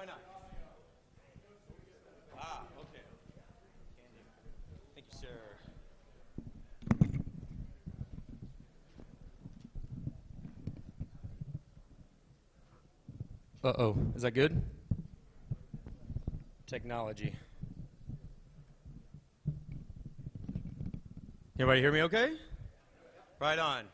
Why not? Ah, okay. Thank you, sir. Uh-oh. Is that good? Technology. Everybody hear me okay? Right on.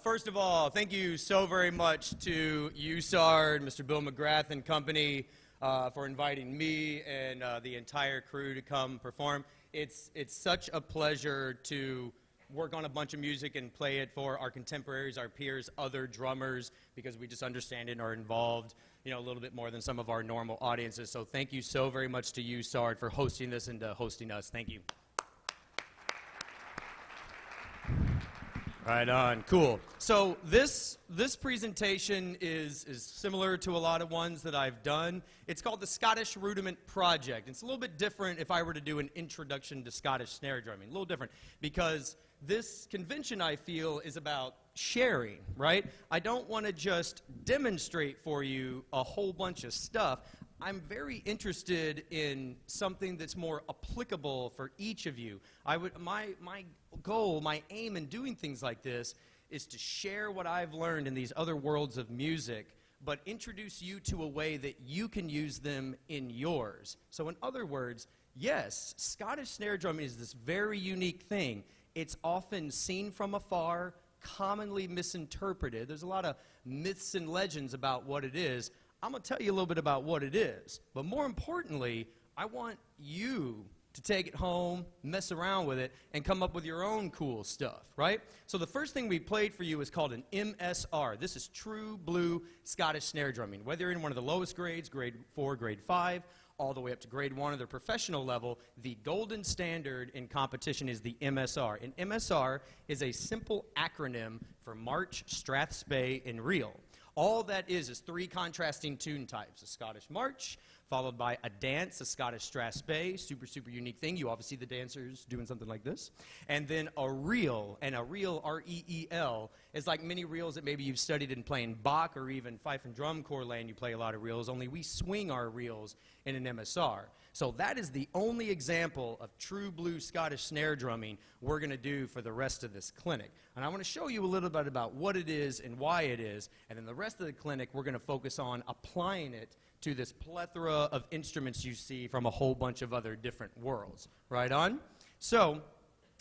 First of all, thank you so very much to USARD, Mr. Bill McGrath and company for inviting me and the entire crew to come perform. It's such a pleasure to work on a bunch of music and play it for our contemporaries, our peers, other drummers, because we just understand it and are involved, a little bit more than some of our normal audiences. So thank you so very much to USARD for hosting this and hosting us. Thank you. Right on, cool. So this presentation is similar to a lot of ones that I've done. It's called the Scottish Rudiment Project. It's a little bit different if I were to do an introduction to Scottish snare drumming. A little different because this convention, I feel, is about sharing, right? I don't want to just demonstrate for you a whole bunch of stuff. I'm very interested in something that's more applicable for each of you. My goal, my aim in doing things like this is to share what I've learned in these other worlds of music, but introduce you to a way that you can use them in yours. So in other words, yes, Scottish snare drumming is this very unique thing. It's often seen from afar, commonly misinterpreted. There's a lot of myths and legends about what it is. I'm going to tell you a little bit about what it is. But more importantly, I want you to take it home, mess around with it, and come up with your own cool stuff, right? So the first thing we played for you is called an MSR. This is true blue Scottish snare drumming. Whether you're in one of the lowest grades, grade 4, grade 5, all the way up to grade 1 of the professional level, the golden standard in competition is the MSR. And MSR is a simple acronym for March, Strathspey, and Reel. All that is 3 contrasting tune types: a Scottish march, followed by a dance, a Scottish strathspey, super unique thing. You often see the dancers doing something like this. And then a reel, and a reel, R-E-E-L, is like many reels that maybe you've studied in playing Bach or even fife and drum corps land. You play a lot of reels, only we swing our reels in an MSR. So that is the only example of true blue Scottish snare drumming we're going to do for the rest of this clinic. And I want to show you a little bit about what it is and why it is, and then the rest of the clinic we're going to focus on applying it to this plethora of instruments you see from a whole bunch of other different worlds. Right on? So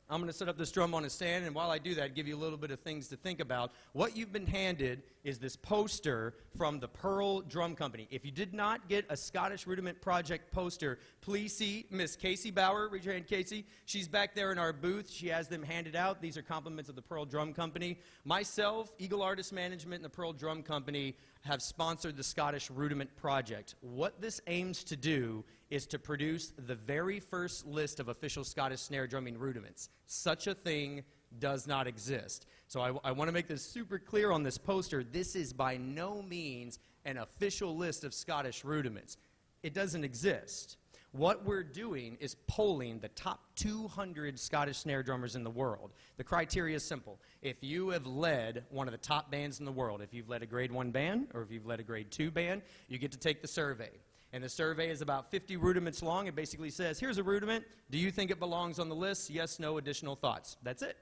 I'm going to set up this drum on a stand, and while I do that, give you a little bit of things to think about. What you've been handed is this poster from the Pearl Drum Company. If you did not get a Scottish Rudiment Project poster, please see Miss Casey Bauer. Raise your hand, Casey. She's back there in our booth. She has them handed out. These are compliments of the Pearl Drum Company. Myself, Eagle Artist Management, and the Pearl Drum Company have sponsored the Scottish Rudiment Project. What this aims to do is to produce the very first list of official Scottish snare drumming rudiments. Such a thing does not exist. So I want to make this super clear on this poster. This is by no means an official list of Scottish rudiments. It doesn't exist. What we're doing is polling the top 200 Scottish snare drummers in the world. The criteria is simple. If you have led one of the top bands in the world, if you've led a grade 1 band or if you've led a grade 2 band, you get to take the survey. And the survey is about 50 rudiments long. It basically says, here's a rudiment. Do you think it belongs on the list? Yes, no, additional thoughts. That's it.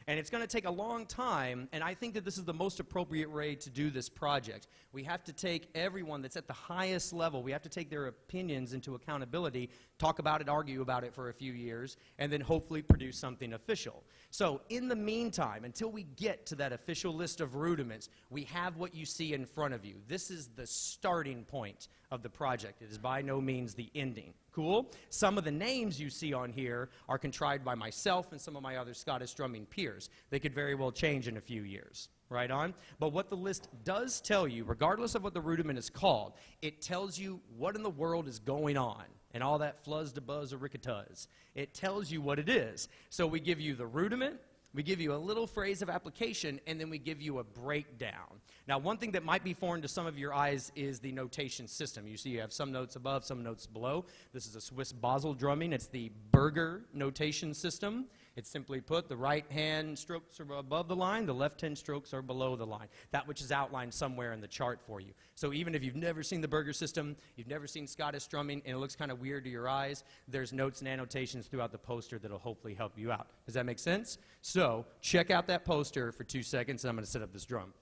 And it's going to take a long time, and I think that this is the most appropriate way to do this project. We have to take everyone that's at the highest level, we have to take their opinions into accountability, talk about it, argue about it for a few years, and then hopefully produce something official. So in the meantime, until we get to that official list of rudiments, we have what you see in front of you. This is the starting point of the project. It is by no means the ending. Cool? Some of the names you see on here are contrived by myself and some of my other Scottish drumming peers. They could very well change in a few years. Right on? But what the list does tell you, regardless of what the rudiment is called, it tells you what in the world is going on and all that fluzz to buzz or ricketuz. It tells you what it is. So we give you the rudiment, we give you a little phrase of application, and then we give you a breakdown. Now, one thing that might be foreign to some of your eyes is the notation system. You see you have some notes above, some notes below. This is a Swiss Basel drumming. It's the Berger notation system. It's simply put, the right hand strokes are above the line, the left hand strokes are below the line. That which is outlined somewhere in the chart for you. So even if you've never seen the Burger system, you've never seen Scottish drumming, and it looks kind of weird to your eyes, there's notes and annotations throughout the poster that'll hopefully help you out. Does that make sense? So check out that poster for 2 seconds, and I'm going to set up this drum.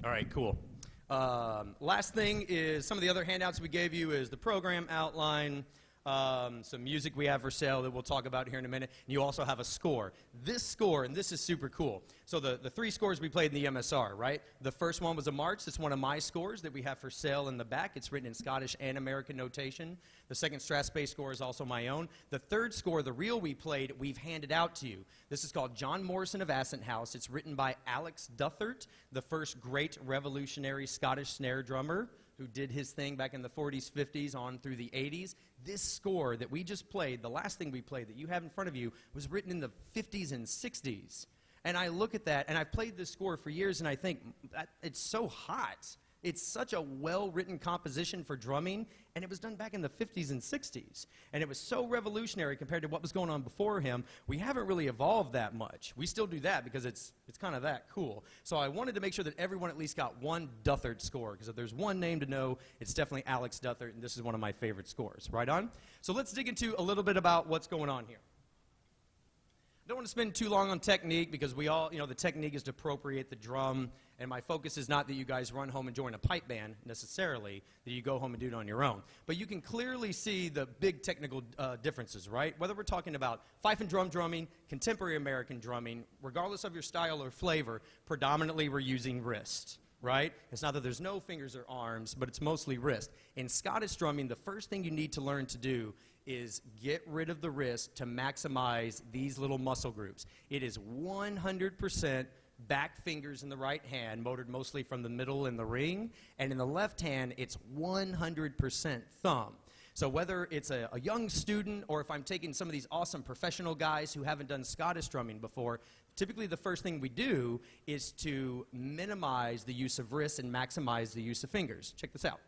All right, cool. Last thing is some of the other handouts we gave you is the program outline, some music we have for sale that we'll talk about here in a minute, and you also have a score. This score, and this is super cool. So the 3 scores we played in the MSR, right? The first one was a march. It's one of my scores that we have for sale in the back. It's written in Scottish and American notation. The second Strathspey score is also my own. The third score, the reel we played, we've handed out to you. This is called John Morrison of Ascent House. It's written by Alex Duthert, the first great revolutionary Scottish snare drummer who did his thing back in the 40s, 50s, on through the 80s. This score that we just played, the last thing we played that you have in front of you, was written in the 50s and 60s. And I look at that, and I've played this score for years, and I think, it's so hot. It's such a well-written composition for drumming, and it was done back in the 50s and 60s. And it was so revolutionary compared to what was going on before him. We haven't really evolved that much. We still do that because it's kind of that cool. So I wanted to make sure that everyone at least got one Duthert score, because if there's one name to know, it's definitely Alex Duthert, and this is one of my favorite scores. Right on? So let's dig into a little bit about what's going on here. I don't want to spend too long on technique because we all, the technique is to appropriate the drum, and my focus is not that you guys run home and join a pipe band necessarily, that you go home and do it on your own. But you can clearly see the big technical differences, right? Whether we're talking about fife and drum drumming, contemporary American drumming, regardless of your style or flavor, predominantly we're using wrist. Right? It's not that there's no fingers or arms, but it's mostly wrist. In Scottish drumming, the first thing you need to learn to do is get rid of the wrist to maximize these little muscle groups. It is 100% back fingers in the right hand, motored mostly from the middle in the ring, and in the left hand, it's 100% thumb. So whether it's a young student or if I'm taking some of these awesome professional guys who haven't done Scottish drumming before, typically the first thing we do is to minimize the use of wrists and maximize the use of fingers. Check this out.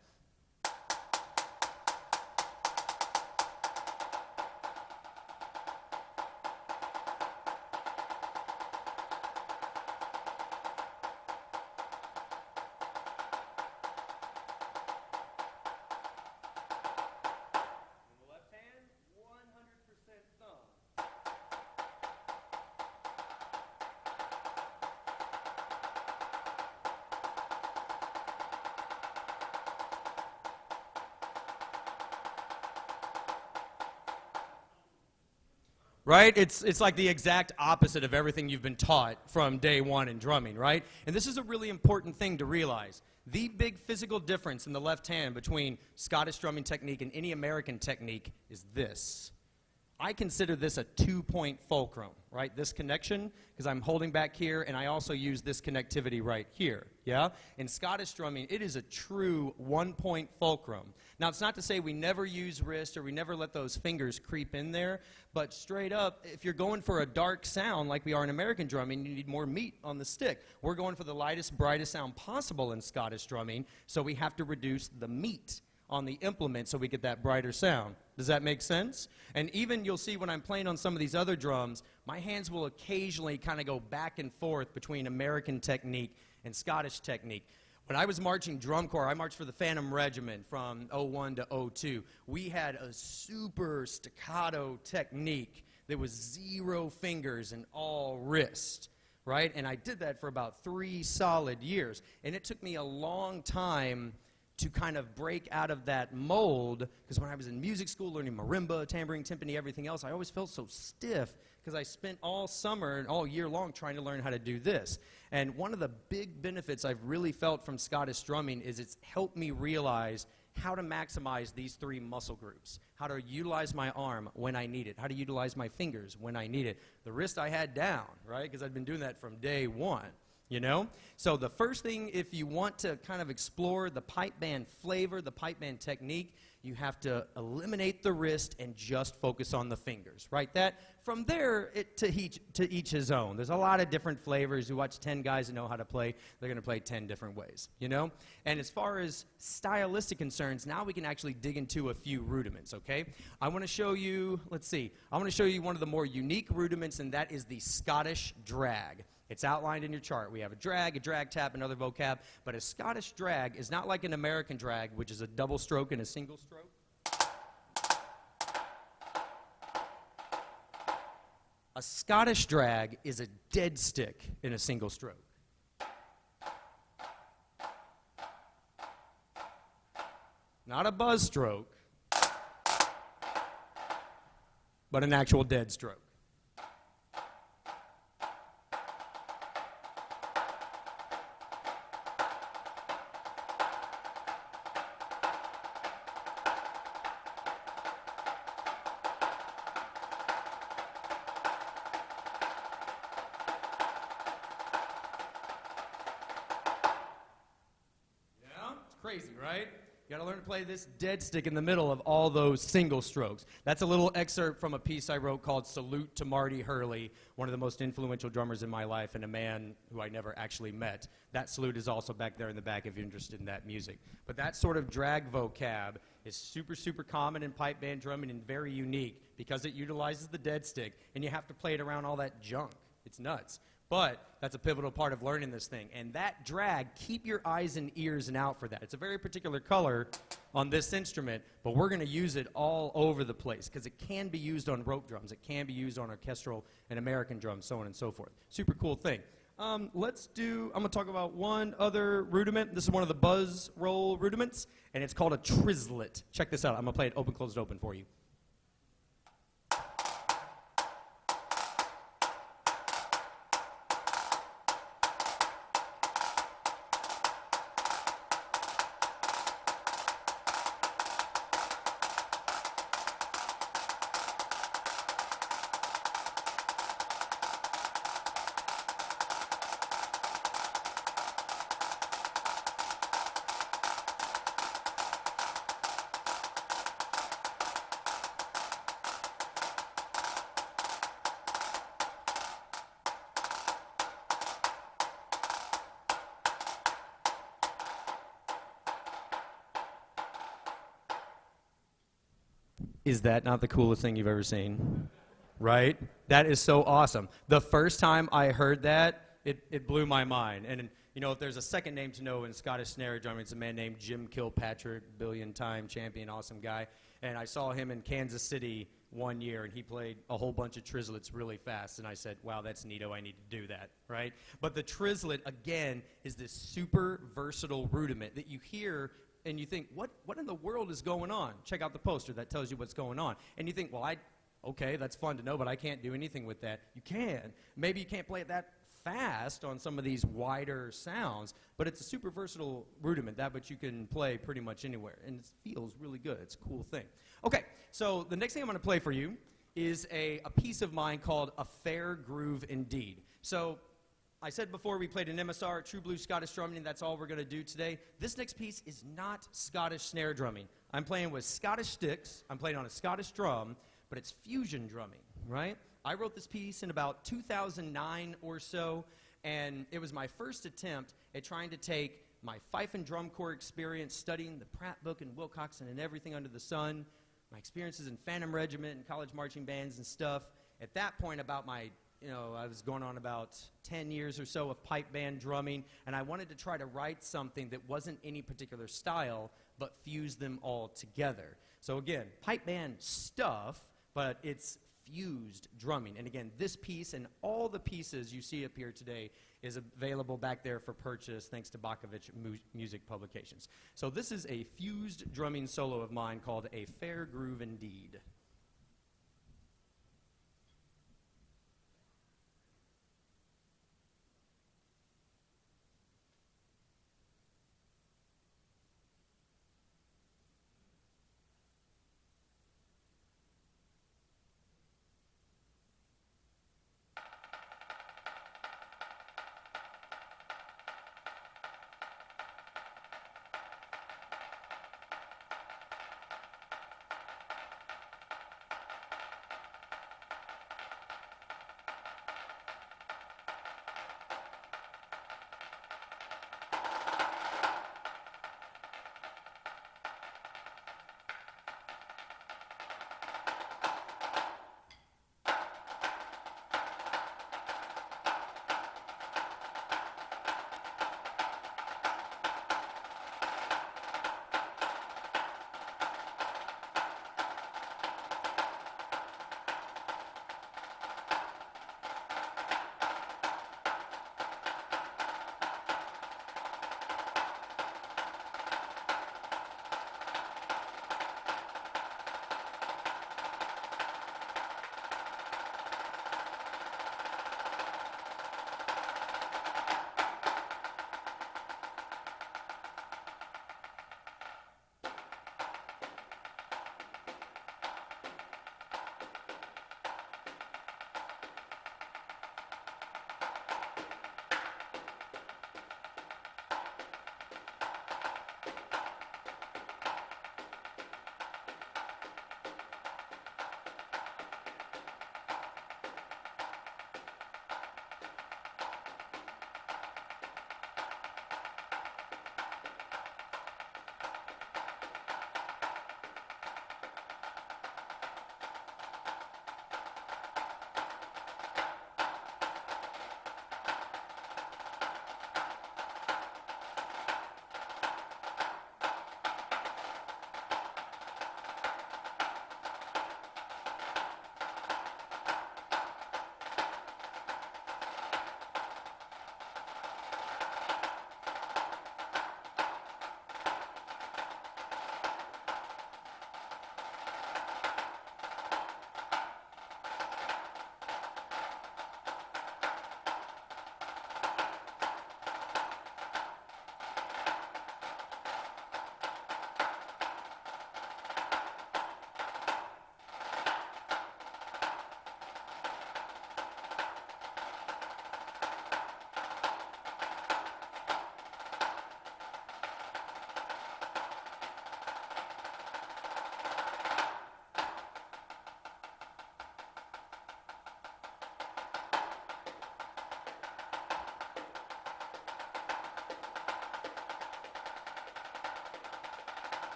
Right? It's like the exact opposite of everything you've been taught from day one in drumming, right? And this is a really important thing to realize. The big physical difference in the left hand between Scottish drumming technique and any American technique is this. I consider this a 2-point fulcrum, right? This connection, because I'm holding back here, and I also use this connectivity right here, yeah? In Scottish drumming, it is a true 1-point fulcrum. Now, it's not to say we never use wrist or we never let those fingers creep in there, but straight up, if you're going for a dark sound like we are in American drumming, you need more meat on the stick. We're going for the lightest, brightest sound possible in Scottish drumming, so we have to reduce the meat on the implement so we get that brighter sound. Does that make sense? And even you'll see when I'm playing on some of these other drums, my hands will occasionally kind of go back and forth between American technique and Scottish technique. When I was marching drum corps, I marched for the Phantom Regiment from 01 to 02. We had a super staccato technique that was 0 fingers and all wrist, right? And I did that for about 3 solid years. And it took me a long time to kind of break out of that mold, because when I was in music school learning marimba, tambourine, timpani, everything else, I always felt so stiff because I spent all summer and all year long trying to learn how to do this. And one of the big benefits I've really felt from Scottish drumming is it's helped me realize how to maximize these 3 muscle groups, how to utilize my arm when I need it, how to utilize my fingers when I need it. The wrist I had down, right, because I'd been doing that from day one. you know? So the first thing, if you want to kind of explore the pipe band flavor, the pipe band technique, you have to eliminate the wrist and just focus on the fingers, right? That, from there, to each his own. There's a lot of different flavors. You watch 10 guys that know how to play, they're going to play 10 different ways, you know? And as far as stylistic concerns, now we can actually dig into a few rudiments, okay? I want to show you, let's see, I want to show you one of the more unique rudiments, and that is the Scottish drag. It's outlined in your chart. We have a drag tap, another vocab, but a Scottish drag is not like an American drag, which is a double stroke and a single stroke. A Scottish drag is a dead stick in a single stroke. Not a buzz stroke, but an actual dead stroke. Crazy, right? You gotta learn to play this dead stick in the middle of all those single strokes. That's a little excerpt from a piece I wrote called Salute to Marty Hurley, one of the most influential drummers in my life and a man who I never actually met. That salute is also back there in the back if you're interested in that music. But that sort of drag vocab is super, super common in pipe band drumming and very unique because it utilizes the dead stick, and you have to play it around all that junk. It's nuts. But that's a pivotal part of learning this thing. And that drag, keep your eyes and ears and out for that. It's a very particular color on this instrument, but we're going to use it all over the place because it can be used on rope drums. It can be used on orchestral and American drums, so on and so forth. Super cool thing. I'm going to talk about one other rudiment. This is one of the buzz roll rudiments, and it's called a trislet. Check this out. I'm going to play it open, closed, open for you. Is that not the coolest thing you've ever seen? Right? That is so awesome. The first time I heard that, it blew my mind. And, you know, if there's a second name to know in Scottish snare drumming, it's a man named Jim Kilpatrick, billion-time champion, awesome guy. And I saw him in Kansas City one year, and he played a whole bunch of trislets really fast. And I said, wow, that's neato. I need to do that, right? But the trislet, again, is this super versatile rudiment that you hear and you think, what in the world is going on? Check out the poster that tells you what's going on. And you think, well, okay, that's fun to know, but I can't do anything with that. You can. Maybe you can't play it that fast on some of these wider sounds, but it's a super versatile rudiment, that which you can play pretty much anywhere. And it feels really good. It's a cool thing. Okay, so the next thing I'm going to play for you is a piece of mine called A Fair Groove Indeed. So I said before we played an MSR, True Blue Scottish drumming, and that's all we're going to do today. This next piece is not Scottish snare drumming. I'm playing with Scottish sticks. I'm playing on a Scottish drum, but it's fusion drumming, right? I wrote this piece in about 2009 or so, and it was my first attempt at trying to take my fife and drum corps experience, studying the Pratt book and Wilcoxon and everything under the sun, my experiences in Phantom Regiment and college marching bands and stuff. At that point, I was going on about 10 years or so of pipe band drumming, and I wanted to try to write something that wasn't any particular style, but fuse them all together. So again, pipe band stuff, but it's fused drumming. And again, this piece and all the pieces you see up here today is available back there for purchase thanks to Bakovich Music Publications. So this is a fused drumming solo of mine called A Fair Groove Indeed.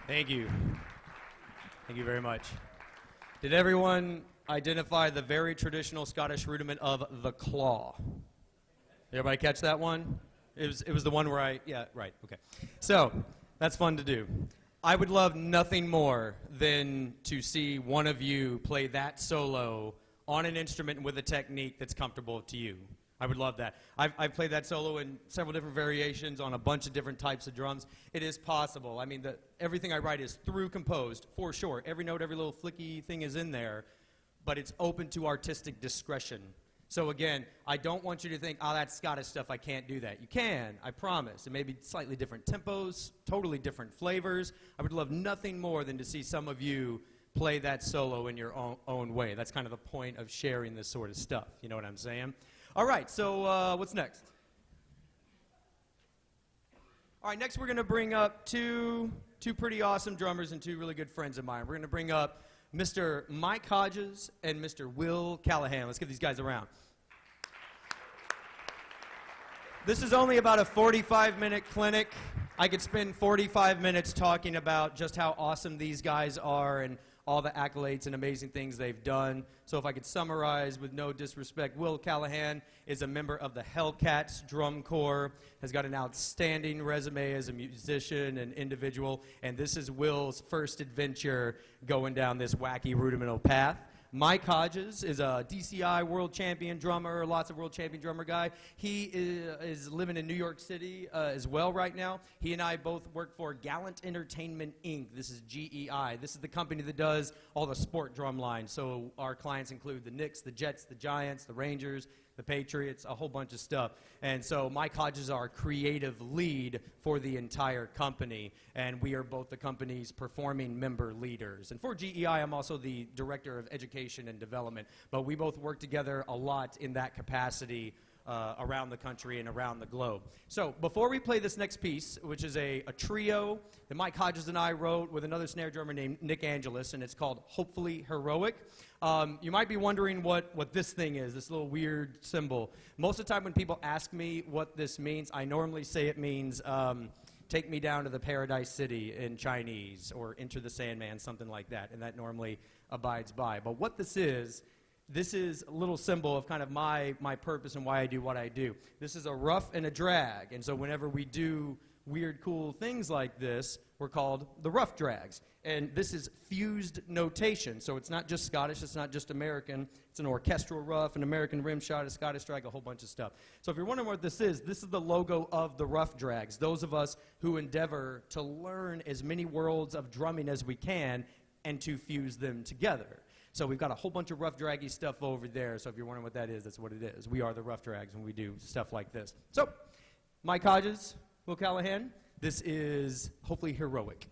Thank you. Thank you very much. Did everyone identify the very traditional Scottish rudiment of the claw? Did everybody catch that one? It was the one where yeah, right, okay. So, that's fun to do. I would love nothing more than to see one of you play that solo on an instrument with a technique that's comfortable to you. I would love that. I've played that solo in several different variations on a bunch of different types of drums. It is possible. I mean, everything I write is through composed, for sure. Every note, every little flicky thing is in there, but it's open to artistic discretion. So again, I don't want you to think, oh, that's Scottish stuff, I can't do that. You can, I promise. It may be slightly different tempos, totally different flavors. I would love nothing more than to see some of you play that solo in your own way. That's kind of the point of sharing this sort of stuff. You know what I'm saying? All right, so what's next? All right, next we're going to bring up two pretty awesome drummers and two really good friends of mine. We're going to bring up Mr. Mike Hodges and Mr. Will Callahan. Let's give these guys a round. This is only about a 45-minute clinic. I could spend 45 minutes talking about just how awesome these guys are and all the accolades and amazing things they've done. So if I could summarize with no disrespect, Will Callahan is a member of the Hellcats Drum Corps, has got an outstanding resume as a musician and individual, and this is Will's first adventure going down this wacky rudimental path. Mike Hodges is a DCI world champion drummer, lots of world champion drummer guy. He is living in New York City as well right now. He and I both work for Gallant Entertainment, Inc. This is GEI. This is the company that does all the sport drum lines. So our clients include the Knicks, the Jets, the Giants, the Rangers, the Patriots, a whole bunch of stuff. And so Mike Hodges is our creative lead for the entire company, and we are both the company's performing member leaders. And for GEI, I'm also the Director of Education and Development, but we both work together a lot in that capacity around the country and around the globe. So before we play this next piece, which is a trio that Mike Hodges and I wrote with another snare drummer named Nick Angelis, and it's called Hopefully Heroic. You might be wondering what this thing is, this little weird symbol. Most of the time when people ask me what this means, I normally say it means take me down to the Paradise City in Chinese, or Enter the Sandman, something like that, and that normally abides by. But what this is a little symbol of kind of my purpose and why I do what I do. This is a rough and a drag, and so whenever we do weird, cool things like this, we're called the rough drags. And this is fused notation, so it's not just Scottish, it's not just American, it's an orchestral rough, an American rim shot, a Scottish drag, a whole bunch of stuff. So if you're wondering what this is the logo of the rough drags, those of us who endeavor to learn as many worlds of drumming as we can and to fuse them together. So we've got a whole bunch of rough draggy stuff over there, so if you're wondering what that is, that's what it is. We are the rough drags when we do stuff like this. So, Mike Hodges, Will Callahan, this is Hopefully Heroic.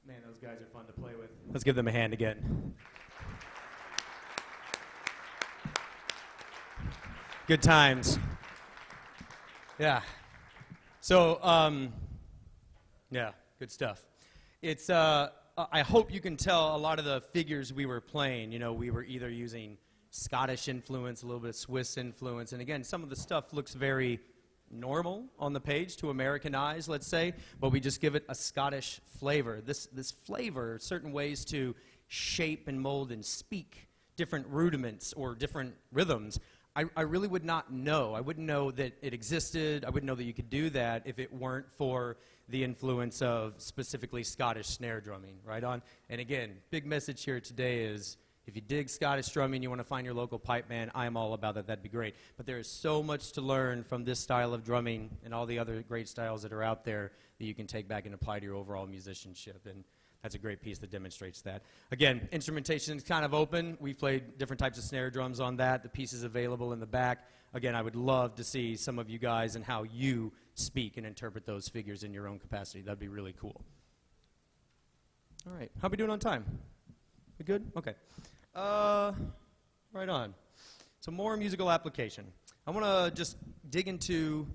Man, those guys are fun to play with. Let's give them a hand again. Good times. Yeah. So, yeah, good stuff. It's, I hope you can tell a lot of the figures we were playing, you know, we were either using Scottish influence, a little bit of Swiss influence, and again, some of the stuff looks very normal on the page to American eyes, let's say, but we just give it a Scottish flavor. This flavor, certain ways to shape and mold and speak different rudiments or different rhythms, I really would not know. I wouldn't know that it existed. I wouldn't know that you could do that if it weren't for the influence of specifically Scottish snare drumming, right on? And again, big message here today is if you dig Scottish drumming, you want to find your local pipe man, I'm all about that. That'd be great. But there is so much to learn from this style of drumming and all the other great styles that are out there that you can take back and apply to your overall musicianship. And that's a great piece that demonstrates that. Again, instrumentation is kind of open. We've played different types of snare drums on that. The piece is available in the back. Again, I would love to see some of you guys and how you speak and interpret those figures in your own capacity. That'd be really cool. All right. How are we doing on time? We good? Okay. Right on. So more musical application. I want to just dig into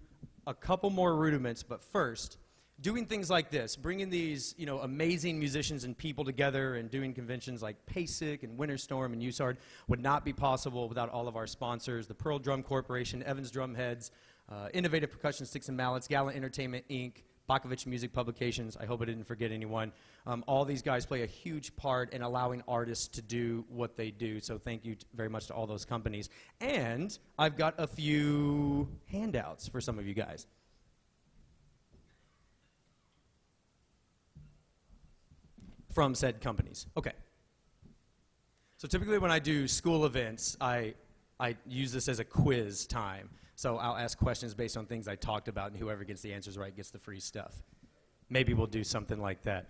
a couple more rudiments, but first, doing things like this, bringing these, you know, amazing musicians and people together and doing conventions like PASIC and Winter Storm and USARD would not be possible without all of our sponsors, the Pearl Drum Corporation, Evans Drumheads, Innovative Percussion Sticks and Mallets, Gallant Entertainment, Inc., Bakovich Music Publications. I hope I didn't forget anyone. All these guys play a huge part in allowing artists to do what they do, so thank you very much to all those companies. And I've got a few handouts for some of you guys. From said companies. Okay. So typically when I do school events, I use this as a quiz time. So I'll ask questions based on things I talked about, and whoever gets the answers right gets the free stuff. Maybe we'll do something like that.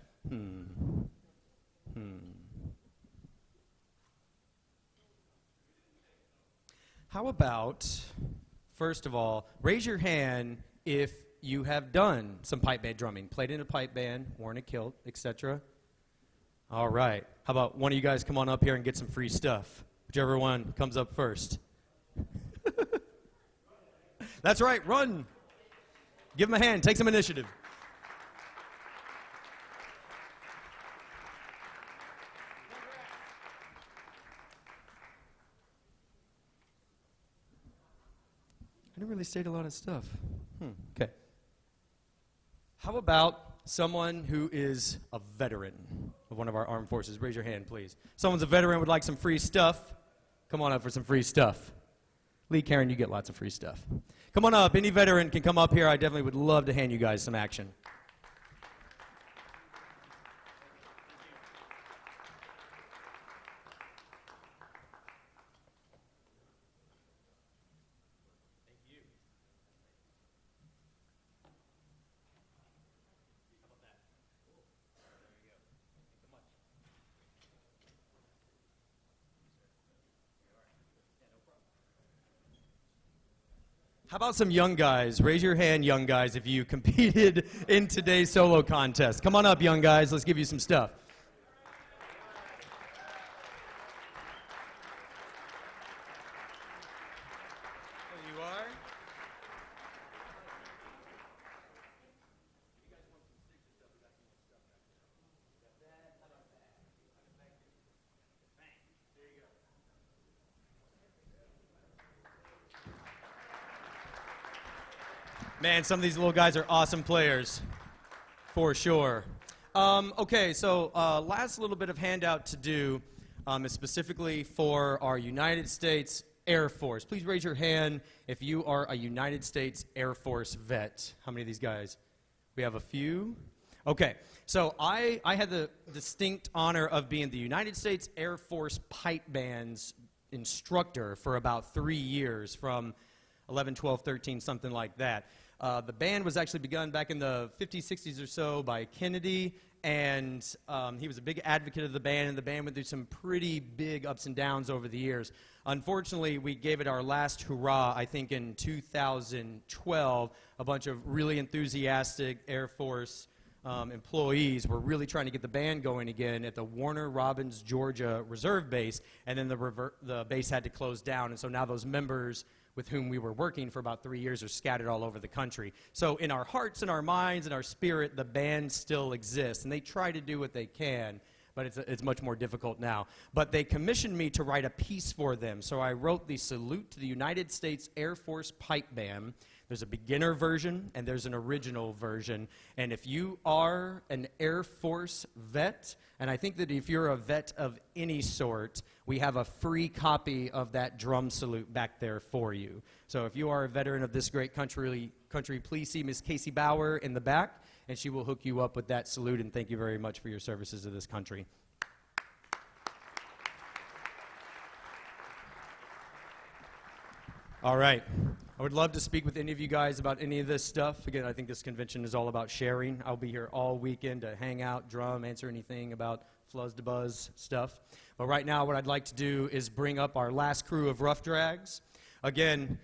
How about, first of all, raise your hand if you have done some pipe band drumming, played in a pipe band, worn a kilt, etc. All right. How about one of you guys come on up here and get some free stuff? Whichever one comes up first. That's right, run. Give them a hand, take some initiative. I didn't really state a lot of stuff. Okay. How about someone who is a veteran of one of our armed forces? Raise your hand, please. Someone's a veteran, would like some free stuff. Come on up for some free stuff. Lee, Karen, you get lots of free stuff. Come on up. Any veteran can come up here. I definitely would love to hand you guys some action. How about some young guys? Raise your hand, young guys, if you competed in today's solo contest. Come on up, young guys. Let's give you some stuff. There you are. Man, some of these little guys are awesome players, for sure. Okay, so last little bit of handout to do is specifically for our United States Air Force. Please raise your hand if you are a United States Air Force vet. How many of these guys? We have a few. Okay, so I had the distinct honor of being the United States Air Force pipe band's instructor for about 3 years, from 11, 12, 13, something like that. The band was actually begun back in the 50s, 60s or so by Kennedy, and he was a big advocate of the band, and the band went through some pretty big ups and downs over the years. Unfortunately, we gave it our last hurrah, I think, in 2012. A bunch of really enthusiastic Air Force employees were really trying to get the band going again at the Warner Robins, Georgia Reserve Base, and then the base had to close down, and so now those members with whom we were working for about 3 years are scattered all over the country. So in our hearts and our minds and our spirit, the band still exists, and they try to do what they can, but it's much more difficult now. But they commissioned me to write a piece for them, so I wrote the Salute to the United States Air Force Pipe Band. There's a beginner version, and there's an original version. And if you are an Air Force vet, and I think that if you're a vet of any sort, we have a free copy of that drum salute back there for you. So if you are a veteran of this great country, please see Ms. Casey Bauer in the back, and she will hook you up with that salute, and thank you very much for your services to this country. All right. I would love to speak with any of you guys about any of this stuff. Again, I think this convention is all about sharing. I'll be here all weekend to hang out, drum, answer anything about Fluzz to Buzz stuff. But right now, what I'd like to do is bring up our last crew of rough drags. Again,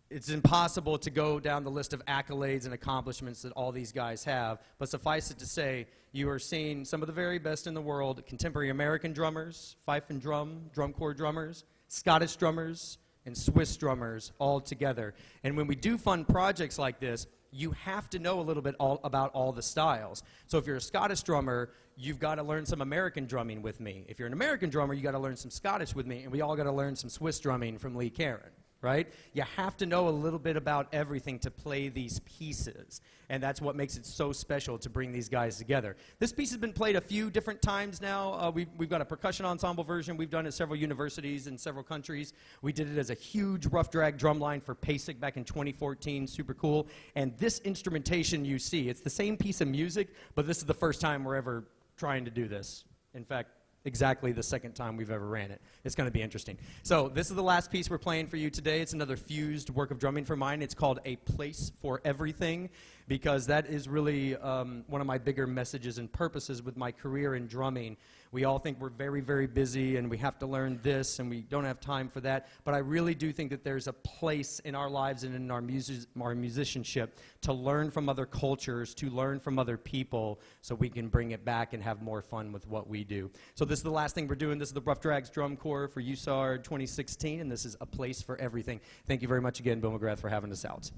it's impossible to go down the list of accolades and accomplishments that all these guys have, but suffice it to say, you are seeing some of the very best in the world: contemporary American drummers, fife and drum corps drummers, Scottish drummers, and Swiss drummers all together. And when we do fun projects like this, you have to know a little bit about all the styles. So if you're a Scottish drummer, you've got to learn some American drumming with me. If you're an American drummer, you got to learn some Scottish with me, and we all got to learn some Swiss drumming from Lee Karen, right? You have to know a little bit about everything to play these pieces, and that's what makes it so special to bring these guys together. This piece has been played a few different times now. We've got a percussion ensemble version. We've done it at several universities in several countries. We did it as a huge rough drag drum line for PASIC back in 2014, super cool. And this instrumentation you see, it's the same piece of music, but this is the first time we're ever trying to do this. In fact, exactly the second time we've ever ran it. It's going to be interesting. So this is the last piece we're playing for you today. It's another fused work of drumming for mine. It's called A Place for Everything, because that is really one of my bigger messages and purposes with my career in drumming. We all think we're very, very busy and we have to learn this and we don't have time for that. But I really do think that there's a place in our lives and in our musicianship to learn from other cultures, to learn from other people, so we can bring it back and have more fun with what we do. So this is the last thing we're doing. This is the Rough Drags Drum Corps for USARD 2016, and this is A Place for Everything. Thank you very much again, Bill McGrath, for having us out.